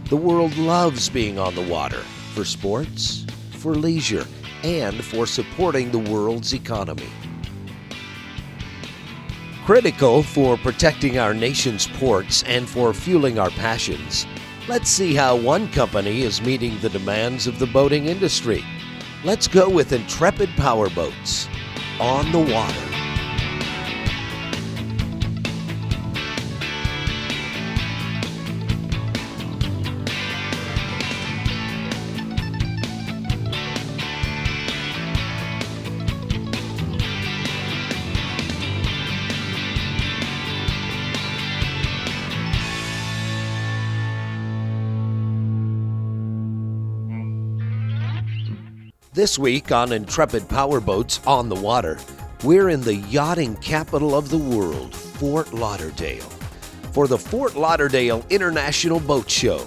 The world loves being on the water for sports, for leisure, and for supporting the world's economy. Critical for protecting our nation's ports and for fueling our passions, let's see how one company is meeting the demands of the boating industry. Let's go with Intrepid Powerboats, on the water. This week on Intrepid Powerboats on the Water, we're in the yachting capital of the world, Fort Lauderdale, for the Fort Lauderdale International Boat Show.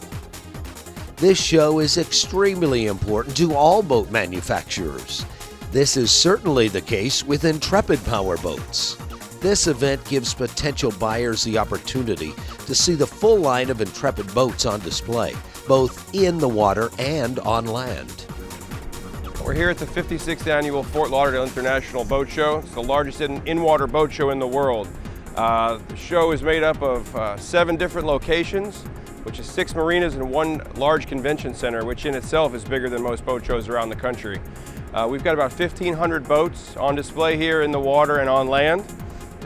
This show is extremely important to all boat manufacturers. This is certainly the case with Intrepid Powerboats. This event gives potential buyers the opportunity to see the full line of Intrepid boats on display, both in the water and on land. We're here at the 56th Annual Fort Lauderdale International Boat Show. It's the largest in-water boat show in the world. The show is made up of 7 different locations, which is 6 marinas and 1 large convention center, which in itself is bigger than most boat shows around the country. We've got about 1,500 boats on display here in the water and on land,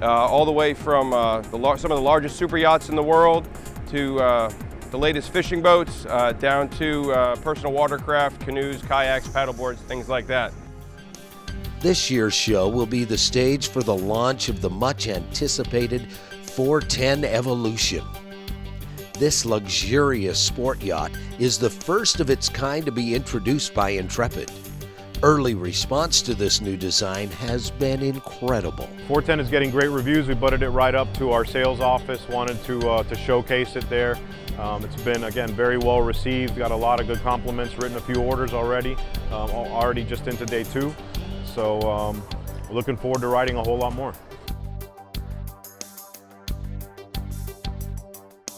all the way from some of the largest super yachts in the world to the latest fishing boats, down to personal watercraft, canoes, kayaks, paddleboards, things like that. This year's show will be the stage for the launch of the much anticipated 410 Evolution. This luxurious sport yacht is the first of its kind to be introduced by Intrepid. Early response to this new design has been incredible. 410 is getting great reviews. We butted it right up to our sales office, wanted to showcase it there. It's been, again, very well received. Got a lot of good compliments, written a few orders already, already just into day 2. So looking forward to writing a whole lot more.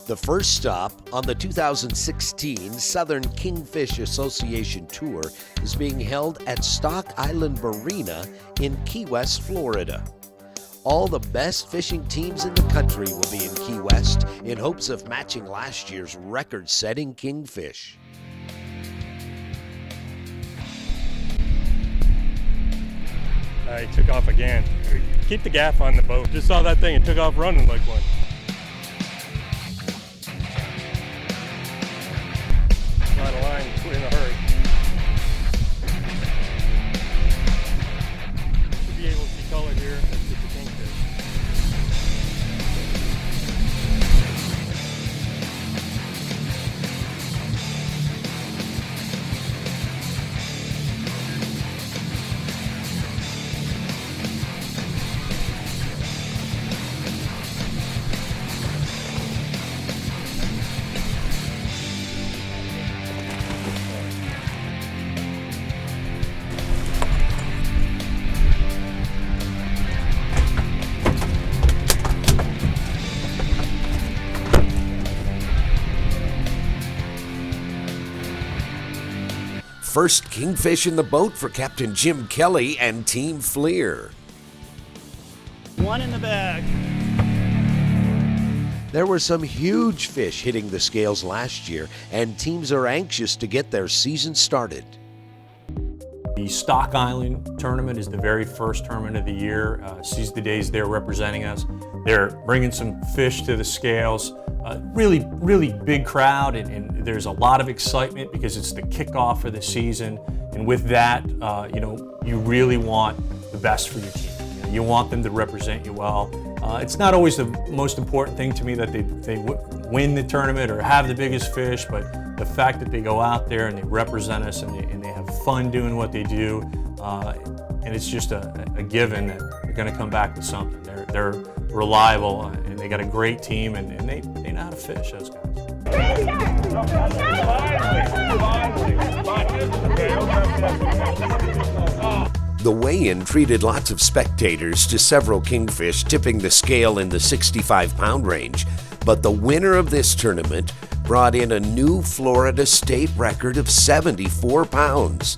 The first stop on the 2016 Southern Kingfish Association Tour is being held at Stock Island Marina in Key West, Florida. All the best fishing teams in the country will be in Key West in hopes of matching last year's record-setting kingfish. He took off again. Keep the gaff on the boat. Just saw that thing and took off running like one. Not a line, in a hurry. Should be able to see color here. That's just the kingfish. First kingfish in the boat for Captain Jim Kelly and Team Fleer. 1 in the bag. There were some huge fish hitting the scales last year, and teams are anxious to get their season started. The Stock Island tournament is the very first tournament of the year. Seize the Days there representing us. They're bringing some fish to the scales. Really big crowd, and there's a lot of excitement because it's the kickoff of the season. And with that, you really want the best for your team. You want them to represent you well. It's not always the most important thing to me that they win the tournament or have the biggest fish, but the fact that they go out there and they represent us and they have fun doing what they do, and it's just a given that they're going to come back with something. They're reliable and they got a great team and they know how to fish, those guys. The weigh-in treated lots of spectators to several kingfish tipping the scale in the 65-pound range, but the winner of this tournament brought in a new Florida state record of 74 pounds.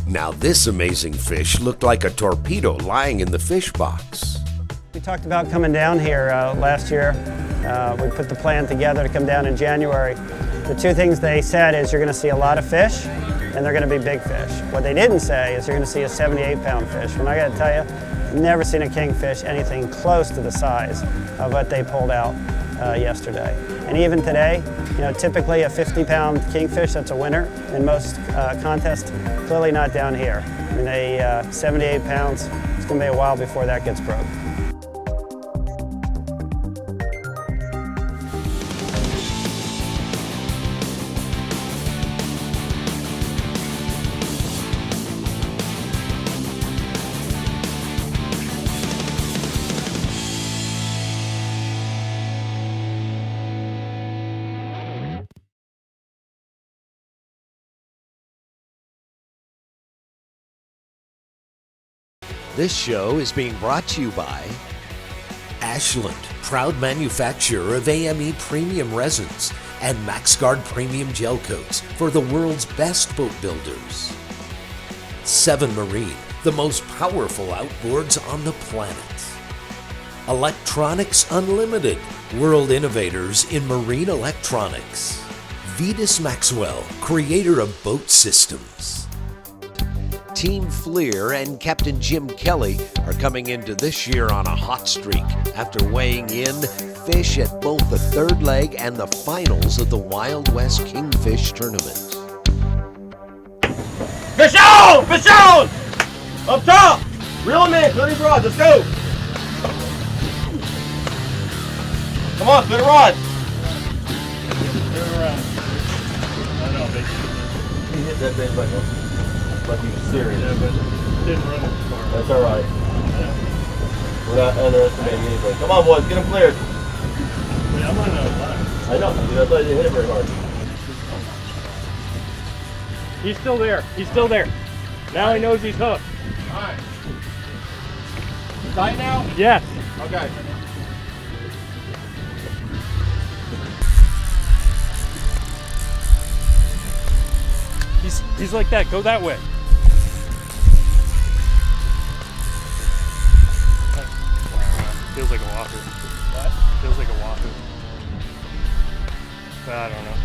Now this amazing fish looked like a torpedo lying in the fish box. We talked about coming down here last year. We put the plan together to come down in January. The two things they said is you're going to see a lot of fish and they're going to be big fish. What they didn't say is you're going to see a 78-pound fish. And I got to tell you, I've never seen a kingfish anything close to the size of what they pulled out yesterday. And even today, you know, typically a 50-pound kingfish, that's a winner in most contests. Clearly not down here. I mean, 78 pounds, it's going to be a while before that gets broke. This show is being brought to you by Ashland, proud manufacturer of AME premium resins and MaxGuard premium gel coats for the world's best boat builders. 7 Marine, the most powerful outboards on the planet. Electronics Unlimited, world innovators in marine electronics. Vetus Maxwell, creator of boat systems. Team Fleer and Captain Jim Kelly are coming into this year on a hot streak after weighing in fish at both the third leg and the finals of the Wild West Kingfish Tournament. Fish on! Fish on! Up top! Reel them in, clear these rods, let's go! Come on, clear the rods! He hit that thing like he was serious. Yeah, but didn't run it far. That's alright. Yeah. We're not underestimating anything. Come on, boys, get them cleared. Yeah, I'm running out of line. I know, that's why I didn't hit it very hard. He's still there. He's still there. Now he knows he's hooked. Alright. Tight now? Yes. Okay. He's like that. Go that way. Feels like a wahoo. What? Feels like a wahoo. But I don't know.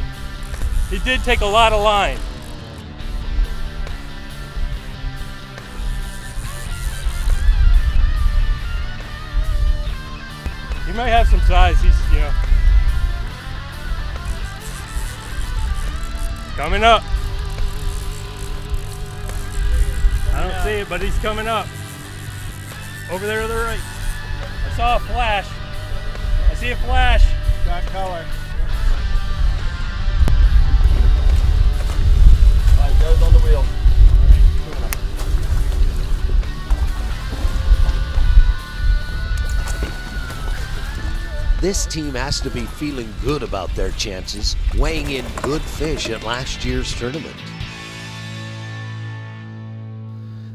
He did take a lot of line. He might have some size. He's, you know, coming up. I don't see it, but he's coming up. Over there to the right. I saw a flash. I see a flash. Got color. Alright, goes on the wheel. This team has to be feeling good about their chances, weighing in good fish at last year's tournament.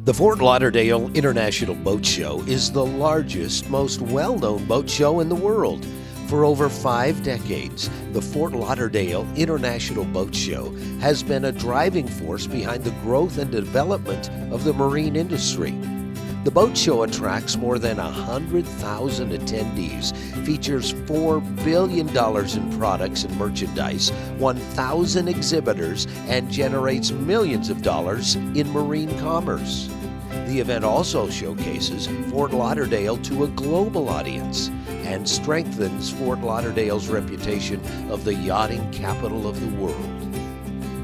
The Fort Lauderdale International Boat Show is the largest, most well-known boat show in the world. For over 5 decades, the Fort Lauderdale International Boat Show has been a driving force behind the growth and development of the marine industry. The boat show attracts more than 100,000 attendees, features $4 billion in products and merchandise, 1,000 exhibitors, and generates millions of dollars in marine commerce. The event also showcases Fort Lauderdale to a global audience and strengthens Fort Lauderdale's reputation of the yachting capital of the world.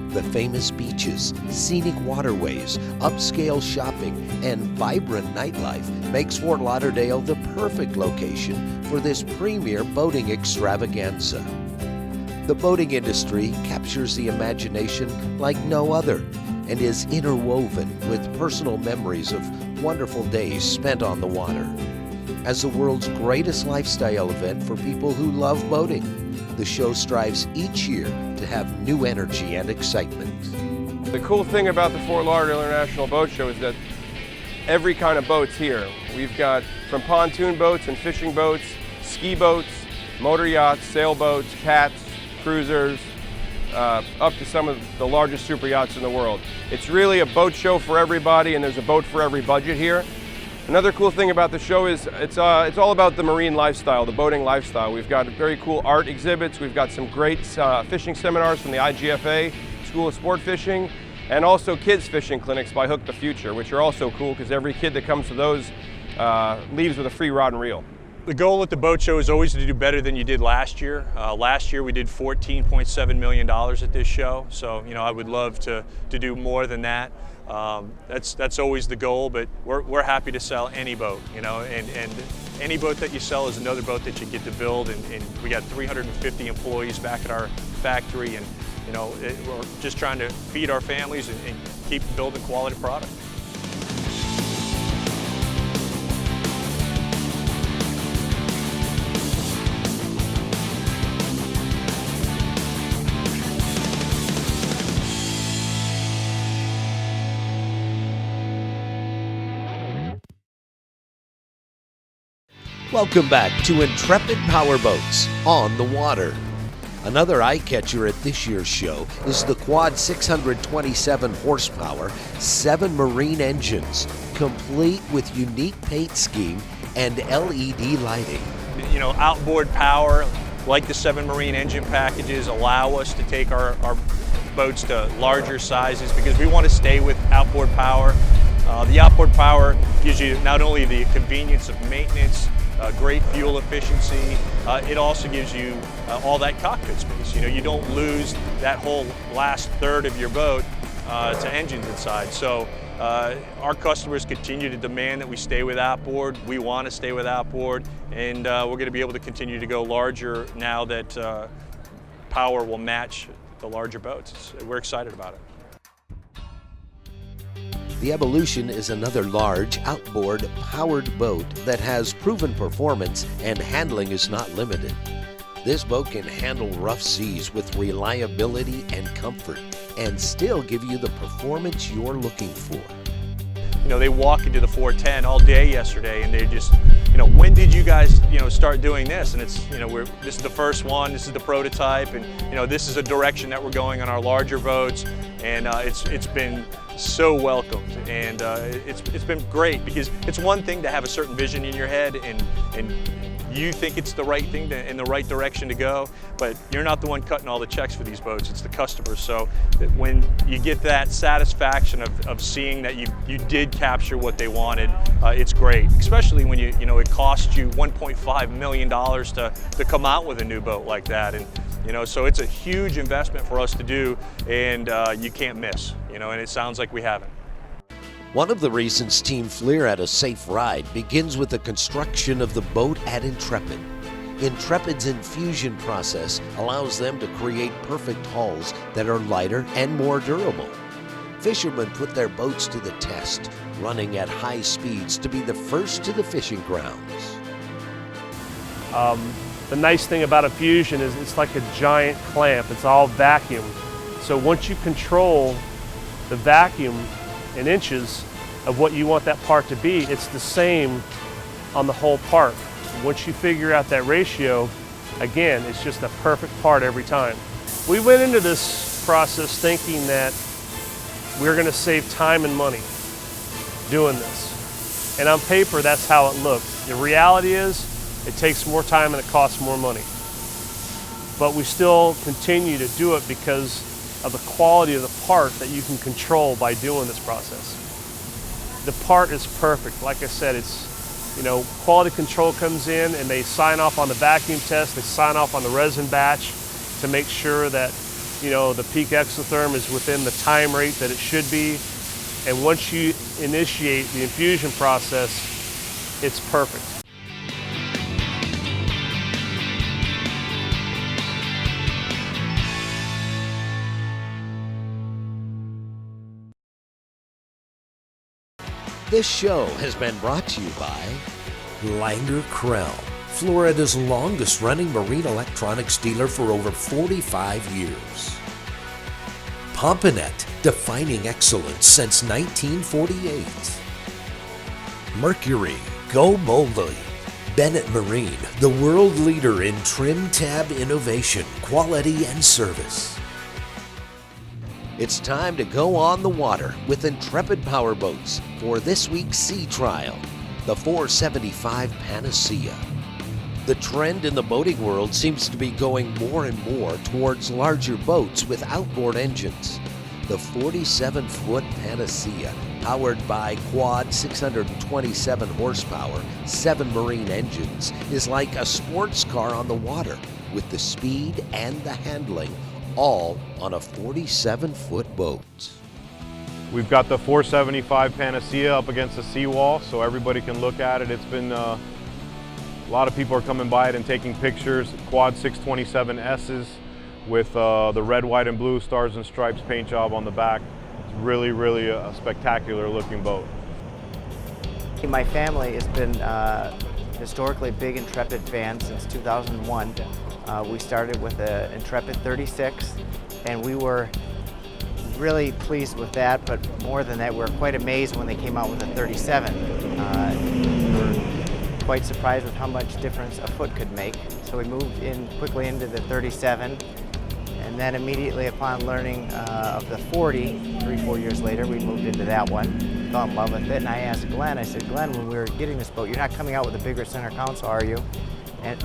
The famous beaches, scenic waterways, upscale shopping, and vibrant nightlife makes Fort Lauderdale the perfect location for this premier boating extravaganza. The boating industry captures the imagination like no other and is interwoven with personal memories of wonderful days spent on the water. As the world's greatest lifestyle event for people who love boating, the show strives each year to have new energy and excitement. The cool thing about the Fort Lauderdale International Boat Show is that every kind of boat's here. We've got from pontoon boats and fishing boats, ski boats, motor yachts, sailboats, cats, cruisers, up to some of the largest super yachts in the world. It's really a boat show for everybody, and there's a boat for every budget here. Another cool thing about the show is it's all about the marine lifestyle, the boating lifestyle. We've got very cool art exhibits. We've got some great fishing seminars from the IGFA, School of Sport Fishing, and also kids fishing clinics by Hook the Future, which are also cool because every kid that comes to those leaves with a free rod and reel. The goal at the boat show is always to do better than you did last year. Last year we did $14.7 million at this show, so I would love to do more than that. That's always the goal, but we're happy to sell any boat, and any boat that you sell is another boat that you get to build, and we got 350 employees back at our factory, and we're just trying to feed our families and keep building quality product. Welcome back to Intrepid Powerboats on the water. Another eye-catcher at this year's show is the quad 627 horsepower, 7 marine engines, complete with unique paint scheme and LED lighting. Outboard power, like the 7 marine engine packages, allow us to take our boats to larger sizes because we want to stay with outboard power. The outboard power gives you not only the convenience of maintenance, great fuel efficiency, it also gives you all that cockpit space. You don't lose that whole last third of your boat to engines inside. So our customers continue to demand that we stay with outboard. We want to stay with outboard, and we're going to be able to continue to go larger now that power will match the larger boats. We're excited about it. The Evolution is another large outboard powered boat that has proven performance, and handling is not limited. This boat can handle rough seas with reliability and comfort and still give you the performance you're looking for. They walk into the 410 all day yesterday, and they just, when did you guys, start doing this? And it's, this is the first one, this is the prototype, and this is a direction that we're going on our larger boats, and it's been so welcomed, and it's been great because it's one thing to have a certain vision in your head and you think it's the right thing in the right direction to go, but you're not the one cutting all the checks for these boats, it's the customers. So when you get that satisfaction of seeing that you did capture what they wanted, it's great, especially when it costs you $1.5 million to come out with a new boat like that. And so it's a huge investment for us to do, and you can't miss, and it sounds like we haven't. One of the reasons Team Fleer had a safe ride begins with the construction of the boat at Intrepid. Intrepid's infusion process allows them to create perfect hulls that are lighter and more durable. Fishermen put their boats to the test, running at high speeds to be the first to the fishing grounds. The nice thing about a fusion is it's like a giant clamp. It's all vacuum. So once you control the vacuum in inches of what you want that part to be, it's the same on the whole part. Once you figure out that ratio, again, it's just a perfect part every time. We went into this process thinking that we're going to save time and money doing this. And on paper, that's how it looked. The reality is, it takes more time and it costs more money. But we still continue to do it because of the quality of the part that you can control by doing this process. The part is perfect. Like I said, it's, quality control comes in and they sign off on the vacuum test, they sign off on the resin batch to make sure that, the peak exotherm is within the time rate that it should be. And once you initiate the infusion process, it's perfect. This show has been brought to you by Langer Krell, Florida's longest running marine electronics dealer for over 45 years. Pompanet, defining excellence since 1948. Mercury, go boldly. Bennett Marine, the world leader in trim tab innovation, quality, and service. It's time to go on the water with Intrepid Powerboats for this week's sea trial, the 475 Panacea. The trend in the boating world seems to be going more and more towards larger boats with outboard engines. The 47-foot Panacea, powered by quad 627 horsepower, 7 marine engines, is like a sports car on the water with the speed and the handling, all on a 47-foot boat. We've got the 475 Panacea up against the seawall so everybody can look at it. It's been, a lot of people are coming by it and taking pictures. Quad 627S's with the red, white, and blue stars and stripes paint job on the back. It's really, really a spectacular looking boat. My family has been historically big Intrepid fans since 2001. We started with an Intrepid 36, and we were really pleased with that, but more than that, we were quite amazed when they came out with a 37. We were quite surprised with how much difference a foot could make. So we moved in quickly into the 37, and then immediately upon learning of the 40, 3-4 years later, we moved into that one. Fell in love with it, and I asked Glenn, I said, Glenn, when we were getting this boat, you're not coming out with a bigger center console, are you? And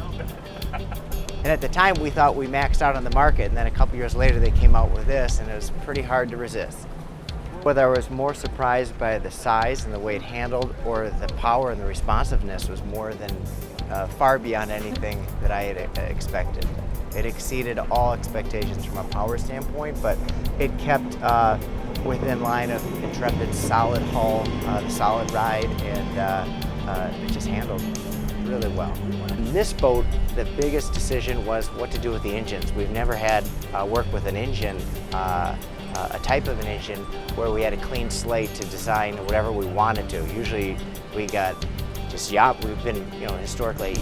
at the time, we thought we maxed out on the market, and then a couple years later, they came out with this, and it was pretty hard to resist. Whether I was more surprised by the size and the way it handled, or the power and the responsiveness was more than far beyond anything that I had expected. It exceeded all expectations from a power standpoint, but it kept within line of Intrepid's solid hull, the solid ride, and it just handled really well. In this boat, the biggest decision was what to do with the engines. We've never had work with an engine, a type of an engine where we had a clean slate to design whatever we wanted to. Usually we got just we've been, historically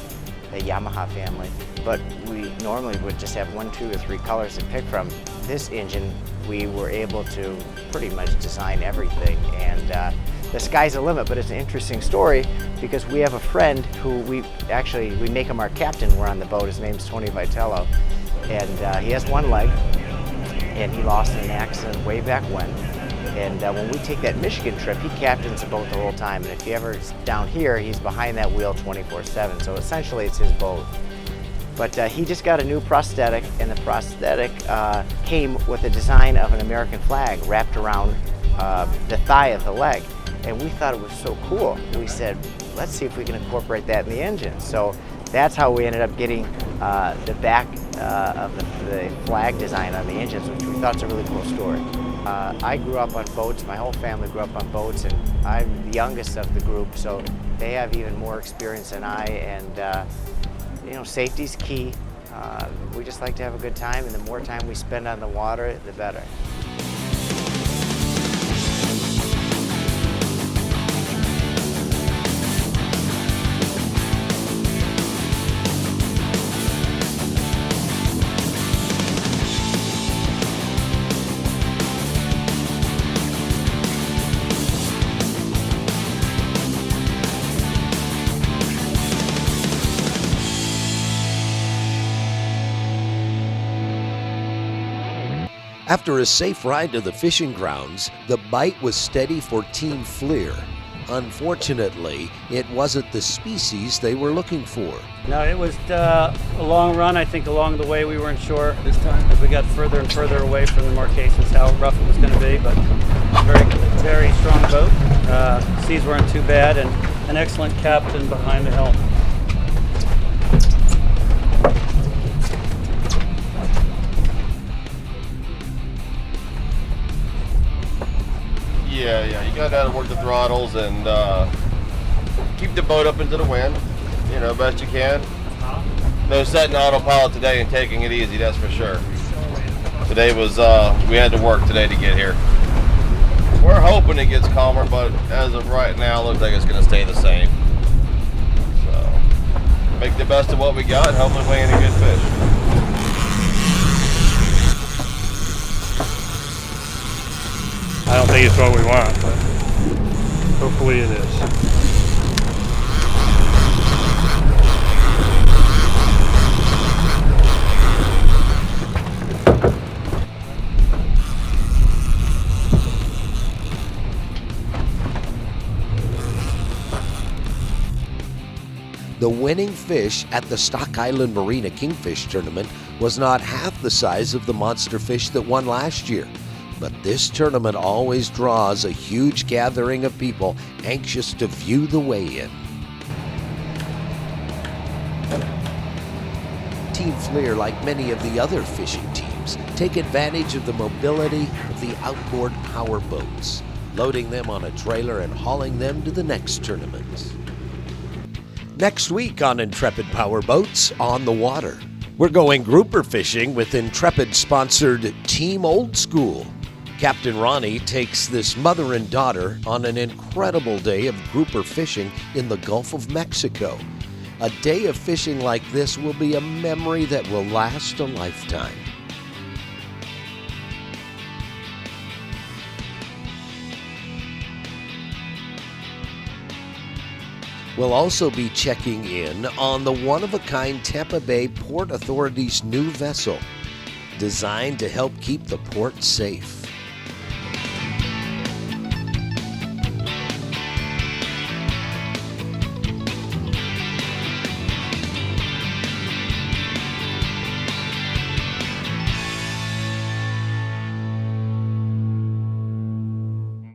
a Yamaha family, but we normally would just have 1, 2, or 3 colors to pick from. This engine, we were able to pretty much design everything, and the sky's the limit. But it's an interesting story because we have a friend who we make him our captain. We're on the boat. His name's Tony Vitello, and he has one leg, and he lost in an accident way back when. And when we take that Michigan trip, he captains the boat the whole time. And if he ever's down here, he's behind that wheel 24/7. So essentially, it's his boat. But he just got a new prosthetic, and the prosthetic came with a design of an American flag wrapped around the thigh of the leg. And we thought it was so cool. We said, let's see if we can incorporate that in the engine. So that's how we ended up getting the back of the flag design on the engines, which we thought is a really cool story. I grew up on boats. My whole family grew up on boats, and I'm the youngest of the group, so they have even more experience than I. And safety's key. We just like to have a good time, and the more time we spend on the water, the better. After a safe ride to the fishing grounds, the bite was steady for Team Fleer. Unfortunately, it wasn't the species they were looking for. No, it was a long run, I think, along the way we weren't sure this time as we got further and further away from the marcations how rough it was going to be, but very, very strong boat. Seas weren't too bad, and an excellent captain behind the helm. Yeah, you gotta work the throttles and keep the boat up into the wind, best you can. No setting autopilot today and taking it easy, that's for sure. Today was, we had to work today to get here. We're hoping it gets calmer, but as of right now, it looks like it's gonna stay the same. So, make the best of what we got and hopefully weigh in a good fish. I don't think it's what we want, but hopefully it is. winning fish at the Stock Island Marina Kingfish Tournament was not half the size of the monster fish that won last year. But this tournament always draws a huge gathering of people anxious to view the weigh-in. Team Fleer, like many of the other fishing teams, take advantage of the mobility of the outboard power boats, loading them on a trailer and hauling them to the next tournament. Next week on Intrepid Powerboats on the Water, we're going grouper fishing with Intrepid-sponsored Team Old School. Captain Ronnie takes this mother and daughter on an incredible day of grouper fishing in the Gulf of Mexico. A day of fishing like this will be a memory that will last a lifetime. We'll also be checking in on the one-of-a-kind Tampa Bay Port Authority's new vessel, designed to help keep the port safe.